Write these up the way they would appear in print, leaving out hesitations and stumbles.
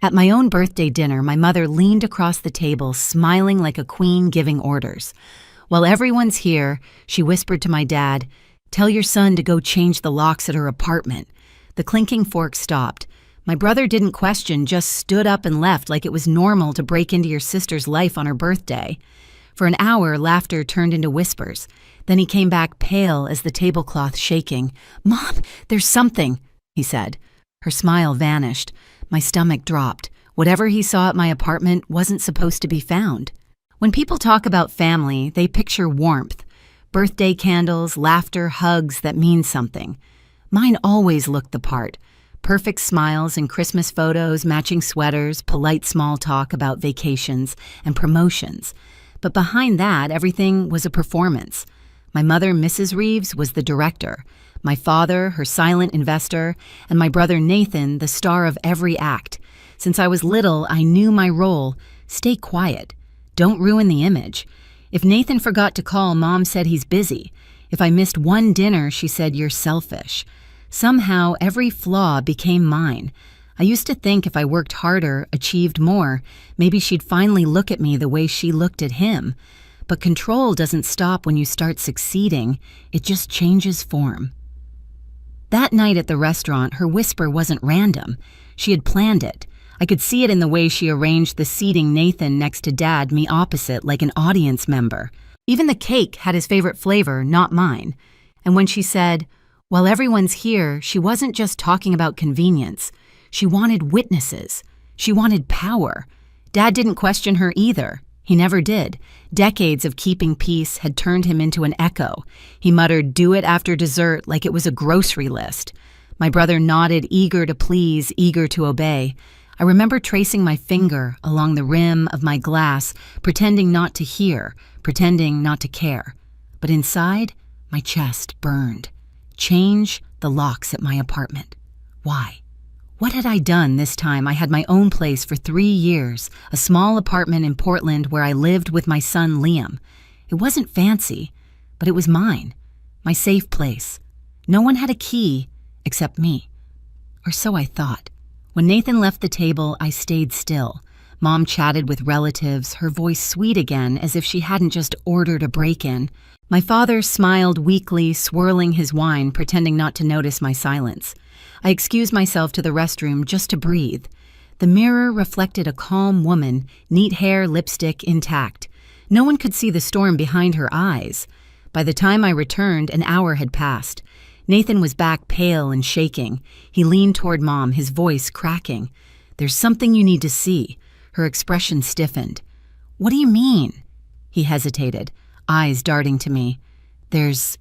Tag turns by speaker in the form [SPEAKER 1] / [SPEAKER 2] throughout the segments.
[SPEAKER 1] At my own birthday dinner, my mother leaned across the table, smiling like a queen giving orders. "While everyone's here," she whispered to my dad, "tell your son to go change the locks at her apartment." The clinking fork stopped. My brother didn't question, just stood up and left like it was normal to break into your sister's life on her birthday. For an hour, laughter turned into whispers. Then he came back pale as the tablecloth shaking. "Mom, there's something," he said. Her smile vanished. My stomach dropped. Whatever he saw at my apartment wasn't supposed to be found. When people talk about family, they picture warmth. Birthday candles, laughter, hugs that mean something. Mine always looked the part. Perfect smiles and Christmas photos, matching sweaters, polite small talk about vacations and promotions. But behind that, everything was a performance. My mother, Mrs. Reeves, was the director. My father, her silent investor, and my brother Nathan, the star of every act. Since I was little, I knew my role. Stay quiet. Don't ruin the image. If Nathan forgot to call, Mom said he's busy. If I missed one dinner, she said, "You're selfish." Somehow, every flaw became mine. I used to think if I worked harder, achieved more, maybe she'd finally look at me the way she looked at him. But control doesn't stop when you start succeeding. It just changes form. That night at the restaurant, her whisper wasn't random. She had planned it. I could see it in the way she arranged the seating, Nathan next to Dad, me opposite, like an audience member. Even the cake had his favorite flavor, not mine. And when she said, "While everyone's here," she wasn't just talking about convenience. She wanted witnesses. She wanted power. Dad didn't question her either. He never did. Decades of keeping peace had turned him into an echo. He muttered, "Do it after dessert," like it was a grocery list. My brother nodded, eager to please, eager to obey. I remember tracing my finger along the rim of my glass, pretending not to hear, pretending not to care. But inside, my chest burned. Change the locks at my apartment. Why? What had I done this time? I had my own place for 3 years, a small apartment in Portland where I lived with my son Liam. It wasn't fancy, but it was mine, my safe place. No one had a key except me. Or so I thought. When Nathan left the table, I stayed still. Mom chatted with relatives, her voice sweet again, as if she hadn't just ordered a break-in. My father smiled weakly, swirling his wine, pretending not to notice my silence. I excused myself to the restroom just to breathe. The mirror reflected a calm woman, neat hair, lipstick intact. No one could see the storm behind her eyes. By the time I returned, an hour had passed. Nathan was back, pale and shaking. He leaned toward Mom, his voice cracking. "There's something you need to see." Her expression stiffened. "What do you mean?" He hesitated, eyes darting to me. "There's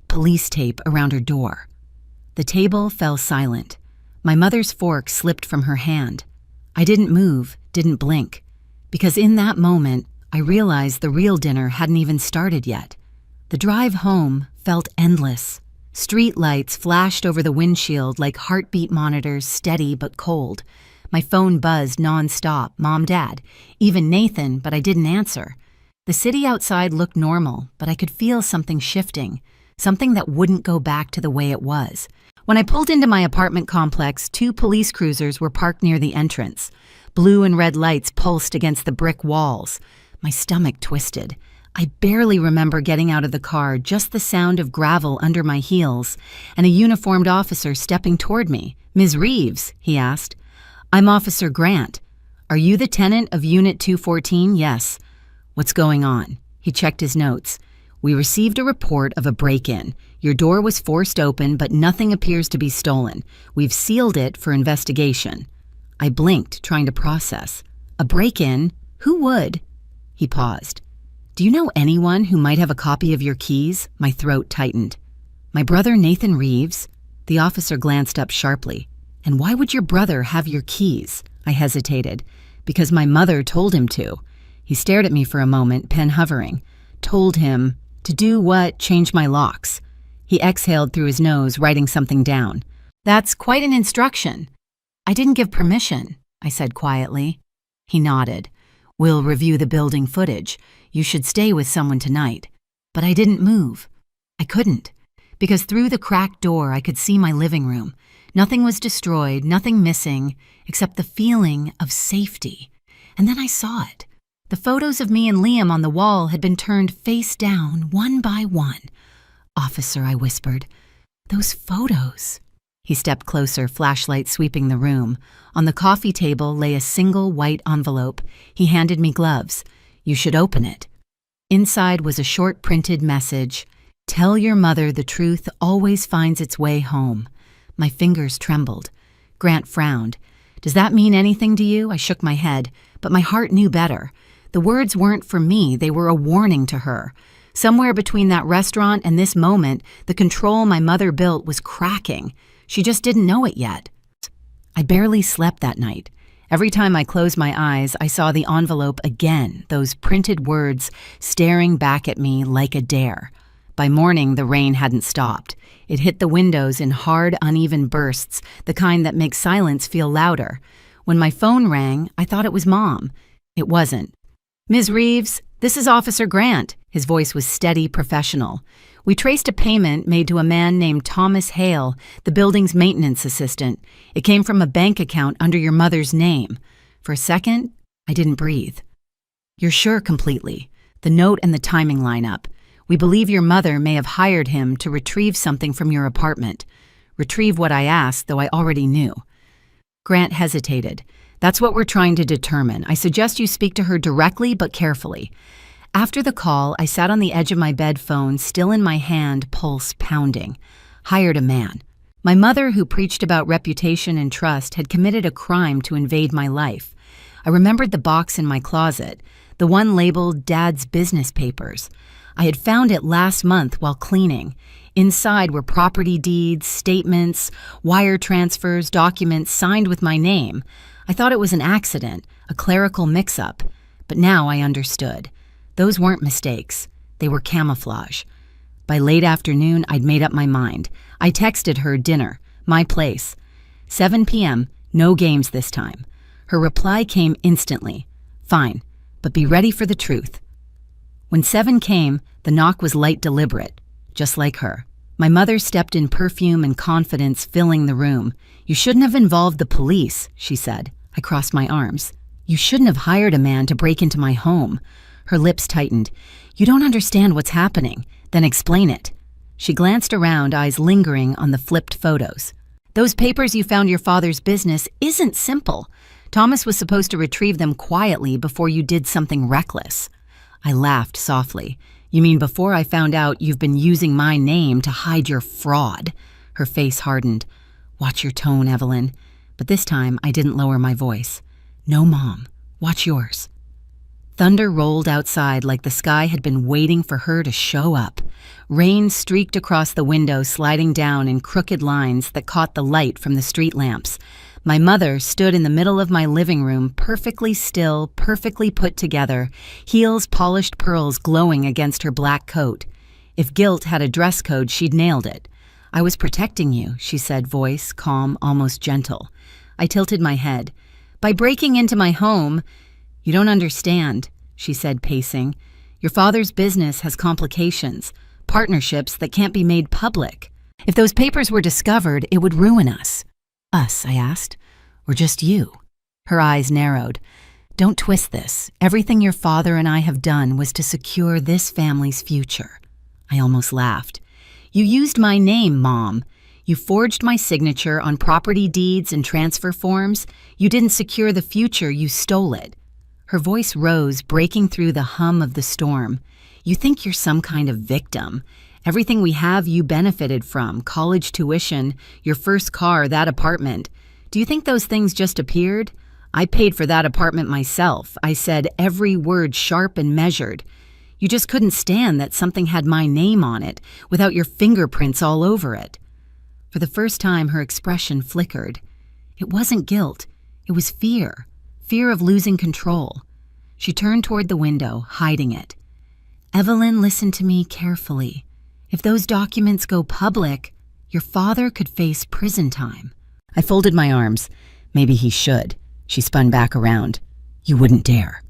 [SPEAKER 1] police tape around her door." The table fell silent. My mother's fork slipped from her hand. I didn't move, didn't blink, because in that moment, I realized the real dinner hadn't even started yet. The drive home felt endless. Street lights flashed over the windshield like heartbeat monitors, steady but cold. My phone buzzed nonstop, Mom, Dad, even Nathan, but I didn't answer. The city outside looked normal, but I could feel something shifting, something that wouldn't go back to the way it was. When I pulled into my apartment complex, 2 police cruisers were parked near the entrance. Blue and red lights pulsed against the brick walls. My stomach twisted. I barely remember getting out of the car, just the sound of gravel under my heels, and a uniformed officer stepping toward me. "Ms. Reeves?" he asked. "I'm Officer Grant. Are you the tenant of Unit 214? Yes." "What's going on?" He checked his notes. "We received a report of a break-in. Your door was forced open, but nothing appears to be stolen. We've sealed it for investigation." I blinked, trying to process. "A break-in? Who would?" He paused. "Do you know anyone who might have a copy of your keys?" My throat tightened. "My brother Nathan Reeves?" The officer glanced up sharply. "And why would your brother have your keys?" I hesitated. "Because my mother told him to." He stared at me for a moment, pen hovering. "Told him to do what? Change my locks." He exhaled through his nose, writing something down. "That's quite an instruction." "I didn't give permission," I said quietly. He nodded. "We'll review the building footage. You should stay with someone tonight." But I didn't move. I couldn't, because through the cracked door I could see my living room. Nothing was destroyed, nothing missing, except the feeling of safety. And then I saw it. The photos of me and Liam on the wall had been turned face down, one by one. "Officer," I whispered, "those photos." He stepped closer, flashlight sweeping the room. On the coffee table lay a single white envelope. He handed me gloves. "You should open it." Inside was a short printed message. "Tell your mother the truth always finds its way home." My fingers trembled. Grant frowned. "Does that mean anything to you?" I shook my head, but my heart knew better. The words weren't for me, they were a warning to her. Somewhere between that restaurant and this moment, the control my mother built was cracking. She just didn't know it yet. I barely slept that night. Every time I closed my eyes, I saw the envelope again, those printed words staring back at me like a dare. By morning, the rain hadn't stopped. It hit the windows in hard, uneven bursts, the kind that makes silence feel louder. When my phone rang, I thought it was Mom. It wasn't. "Ms. Reeves, this is Officer Grant." His voice was steady, professional. "We traced a payment made to a man named Thomas Hale, the building's maintenance assistant. It came from a bank account under your mother's name." For a second, I didn't breathe. "You're sure?" Completely. The note and the timing line up. "We believe your mother may have hired him to retrieve something from your apartment." Retrieve what I asked, though I already knew. Grant hesitated. "That's what we're trying to determine. I suggest you speak to her directly but carefully." After the call, I sat on the edge of my bed, phone still in my hand, pulse pounding. Hired a man. My mother, who preached about reputation and trust, had committed a crime to invade my life. I remembered the box in my closet, the one labeled Dad's business papers. I had found it last month while cleaning. Inside were property deeds, statements, wire transfers, documents signed with my name. I thought it was an accident, a clerical mix-up. But now I understood. Those weren't mistakes. They were camouflage. By late afternoon, I'd made up my mind. I texted her dinner, my place. 7 p.m., no games this time. Her reply came instantly. "Fine, but be ready for the truth." When 7 came, the knock was light, deliberate, just like her. My mother stepped in, perfume and confidence filling the room. "You shouldn't have involved the police," she said. I crossed my arms. "You shouldn't have hired a man to break into my home." Her lips tightened. "You don't understand what's happening. Then explain it." She glanced around, eyes lingering on the flipped photos. "Those papers you found your father's business isn't simple. Thomas was supposed to retrieve them quietly before you did something reckless." I laughed softly. "You mean before I found out you've been using my name to hide your fraud?" Her face hardened. "Watch your tone, Evelyn." But this time I didn't lower my voice. "No, Mom. Watch yours." Thunder rolled outside like the sky had been waiting for her to show up. Rain streaked across the window, sliding down in crooked lines that caught the light from the street lamps. My mother stood in the middle of my living room, perfectly still, perfectly put together, heels polished pearls glowing against her black coat. If guilt had a dress code, she'd nailed it. "I was protecting you," she said, voice calm, almost gentle. I tilted my head. "By breaking into my home—" "You don't understand," she said, pacing. "Your father's business has complications, partnerships that can't be made public. If those papers were discovered, it would ruin us." "Us?" I asked. "Or just you?" Her eyes narrowed. "Don't twist this. Everything your father and I have done was to secure this family's future." I almost laughed. "You used my name, Mom. You forged my signature on property deeds and transfer forms. You didn't secure the future, you stole it." Her voice rose, breaking through the hum of the storm. "You think you're some kind of victim. Everything we have you benefited from, college tuition, your first car, that apartment. Do you think those things just appeared? I paid for that apartment myself. I said every word sharp and measured. You just couldn't stand that something had my name on it without your fingerprints all over it." For the first time, her expression flickered. It wasn't guilt. It was fear. Fear of losing control. She turned toward the window, hiding it. "Evelyn, listen to me carefully. If those documents go public, your father could face prison time." I folded my arms. "Maybe he should." She spun back around. "You wouldn't dare."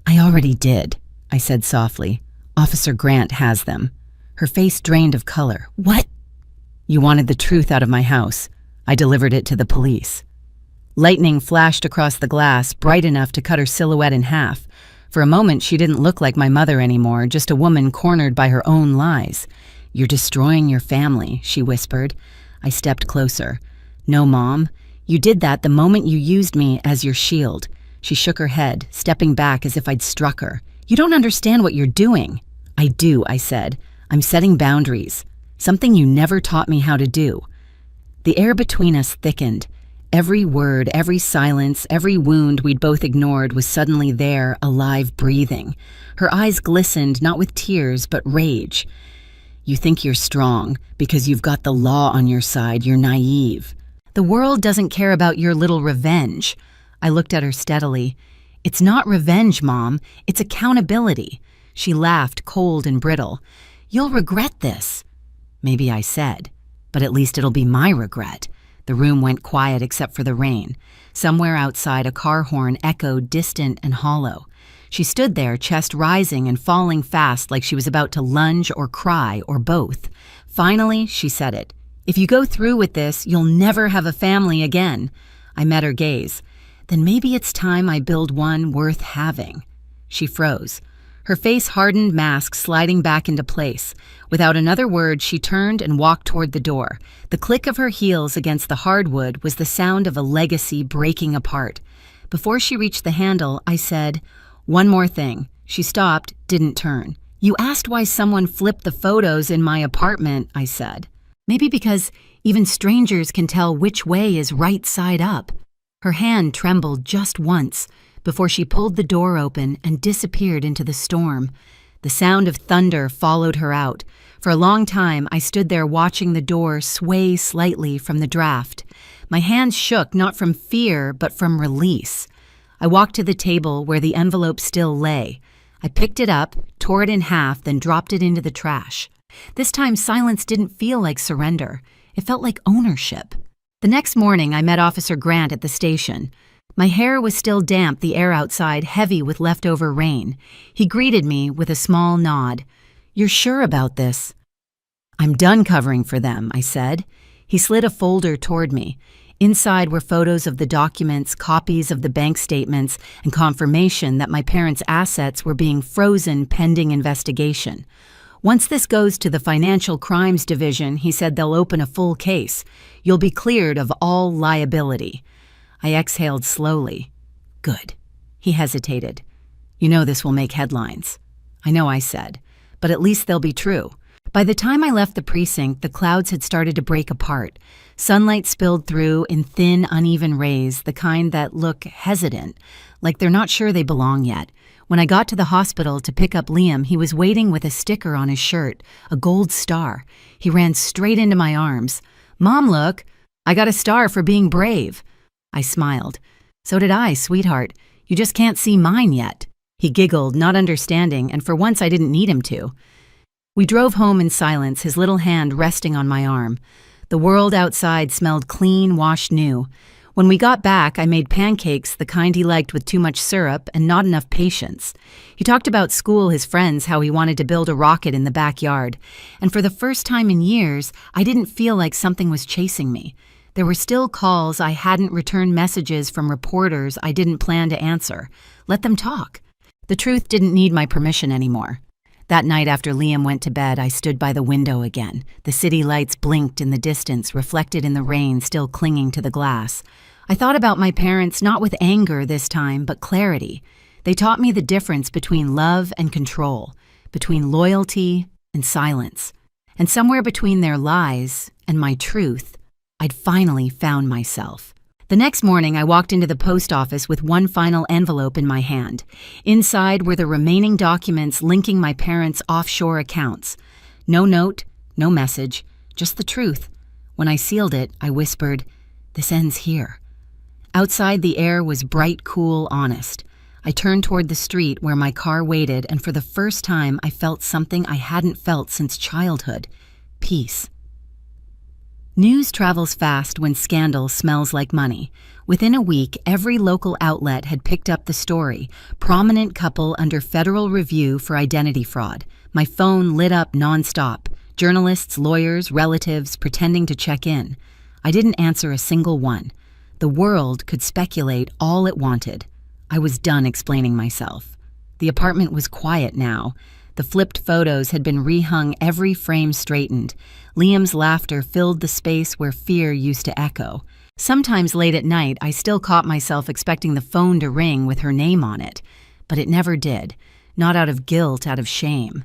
[SPEAKER 1] "I already did," I said softly. "Officer Grant has them." Her face drained of color. "What?" "You wanted the truth out of my house. I delivered it to the police. Lightning flashed across the glass, bright enough to cut her silhouette in half. For a moment, she didn't look like my mother anymore, just a woman cornered by her own lies. "You're destroying your family," she whispered. I stepped closer. "No, Mom. You did that the moment you used me as your shield." She shook her head, stepping back as if I'd struck her. "You don't understand what you're doing." "I do," I said. "I'm setting boundaries. Something you never taught me how to do." The air between us thickened. Every word, every silence, every wound we'd both ignored was suddenly there, alive, breathing. Her eyes glistened, not with tears, but rage. "You think you're strong. Because you've got the law on your side, you're naive. The world doesn't care about your little revenge." I looked at her steadily. "It's not revenge, Mom. It's accountability." She laughed, cold and brittle. "You'll regret this." Maybe I said, but at least it'll be my regret. The room went quiet except for the rain. Somewhere outside, a car horn echoed distant and hollow. She stood there, chest rising and falling fast like she was about to lunge or cry or both. Finally, she said it. "If you go through with this, you'll never have a family again." I met her gaze. "Then maybe it's time I build one worth having." She froze. Her face hardened, mask sliding back into place. Without another word, she turned and walked toward the door. The click of her heels against the hardwood was the sound of a legacy breaking apart. Before she reached the handle, I said, "One more thing." She stopped, didn't turn. "You asked why someone flipped the photos in my apartment," I said. "Maybe because even strangers can tell which way is right side up." Her hand trembled just once before she pulled the door open and disappeared into the storm. The sound of thunder followed her out. For a long time, I stood there watching the door sway slightly from the draft. My hands shook not from fear, but from release. I walked to the table where the envelope still lay. I picked it up, tore it in half, then dropped it into the trash. This time, silence didn't feel like surrender. It felt like ownership. The next morning, I met Officer Grant at the station. My hair was still damp, the air outside heavy with leftover rain. He greeted me with a small nod. "You're sure about this?" "I'm done covering for them," I said. He slid a folder toward me. Inside were photos of the documents, copies of the bank statements, and confirmation that my parents' assets were being frozen pending investigation. "Once this goes to the Financial Crimes Division," he said, "they'll open a full case. You'll be cleared of all liability." I exhaled slowly. "Good." He hesitated. "You know this will make headlines." "I know," I said, "but at least they'll be true." By the time I left the precinct, the clouds had started to break apart. Sunlight spilled through in thin, uneven rays, the kind that look hesitant, like they're not sure they belong yet. When I got to the hospital to pick up Liam, he was waiting with a sticker on his shirt, a gold star. He ran straight into my arms. "Mom, look! I got a star for being brave." I smiled. "So did I, sweetheart. You just can't see mine yet." He giggled, not understanding, and for once I didn't need him to. We drove home in silence, his little hand resting on my arm. The world outside smelled clean, washed new. When we got back, I made pancakes, the kind he liked with too much syrup and not enough patience. He talked about school, his friends, how he wanted to build a rocket in the backyard. And for the first time in years, I didn't feel like something was chasing me. There were still calls I hadn't returned, messages from reporters I didn't plan to answer. Let them talk. The truth didn't need my permission anymore. That night after Liam went to bed, I stood by the window again. The city lights blinked in the distance, reflected in the rain still clinging to the glass. I thought about my parents not with anger this time, but clarity. They taught me the difference between love and control, between loyalty and silence. And somewhere between their lies and my truth, I'd finally found myself. The next morning, I walked into the post office with one final envelope in my hand. Inside were the remaining documents linking my parents' offshore accounts. No note, no message, just the truth. When I sealed it, I whispered, "This ends here." Outside, the air was bright, cool, honest. I turned toward the street where my car waited, and for the first time, I felt something I hadn't felt since childhood: peace. News travels fast when scandal smells like money. Within a week, every local outlet had picked up the story. Prominent couple under federal review for identity fraud. My phone lit up nonstop. Journalists, lawyers, relatives pretending to check in. I didn't answer a single one. The world could speculate all it wanted. I was done explaining myself. The apartment was quiet now. The flipped photos had been rehung, every frame straightened. Liam's laughter filled the space where fear used to echo. Sometimes late at night, I still caught myself expecting the phone to ring with her name on it. But it never did. Not out of guilt, out of shame.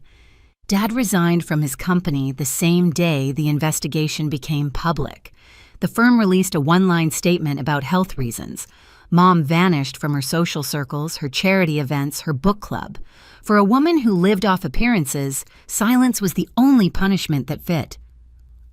[SPEAKER 1] Dad resigned from his company the same day the investigation became public. The firm released a one-line statement about health reasons. Mom vanished from her social circles, her charity events, her book club. For a woman who lived off appearances, silence was the only punishment that fit.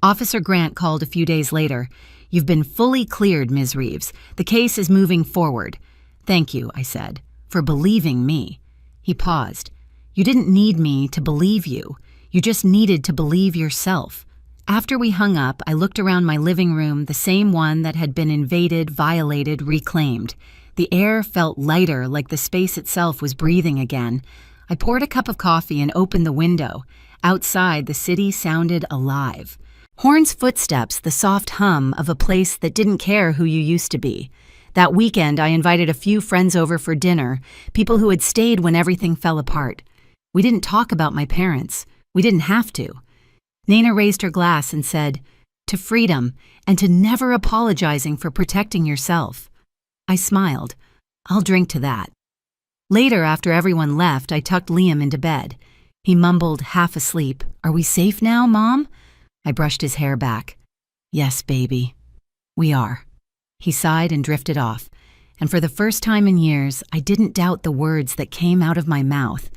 [SPEAKER 1] Officer Grant called a few days later. "You've been fully cleared, Ms. Reeves. The case is moving forward." "Thank you," I said, "for believing me." He paused. "You didn't need me to believe you. You just needed to believe yourself." After we hung up, I looked around my living room, the same one that had been invaded, violated, reclaimed. The air felt lighter, like the space itself was breathing again. I poured a cup of coffee and opened the window. Outside, the city sounded alive. Horn's footsteps, the soft hum of a place that didn't care who you used to be. That weekend, I invited a few friends over for dinner, people who had stayed when everything fell apart. We didn't talk about my parents. We didn't have to. Nana raised her glass and said, "To freedom, and to never apologizing for protecting yourself." I smiled. "I'll drink to that." Later, after everyone left, I tucked Liam into bed. He mumbled, half asleep, "Are we safe now, Mom?" I brushed his hair back. "Yes, baby. We are." He sighed and drifted off, and for the first time in years, I didn't doubt the words that came out of my mouth.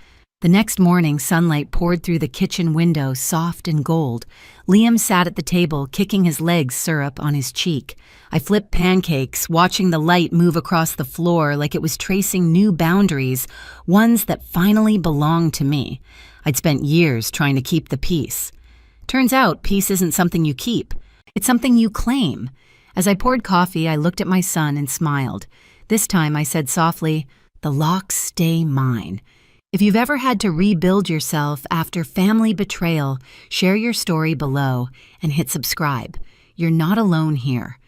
[SPEAKER 1] The next morning, sunlight poured through the kitchen window, soft and gold. Liam sat at the table, kicking his legs syrup on his cheek. I flipped pancakes, watching the light move across the floor like it was tracing new boundaries, ones that finally belonged to me. I'd spent years trying to keep the peace. Turns out, peace isn't something you keep. It's something you claim. As I poured coffee, I looked at my son and smiled. This time I said softly, "The locks stay mine." If you've ever had to rebuild yourself after family betrayal, share your story below and hit subscribe. You're not alone here.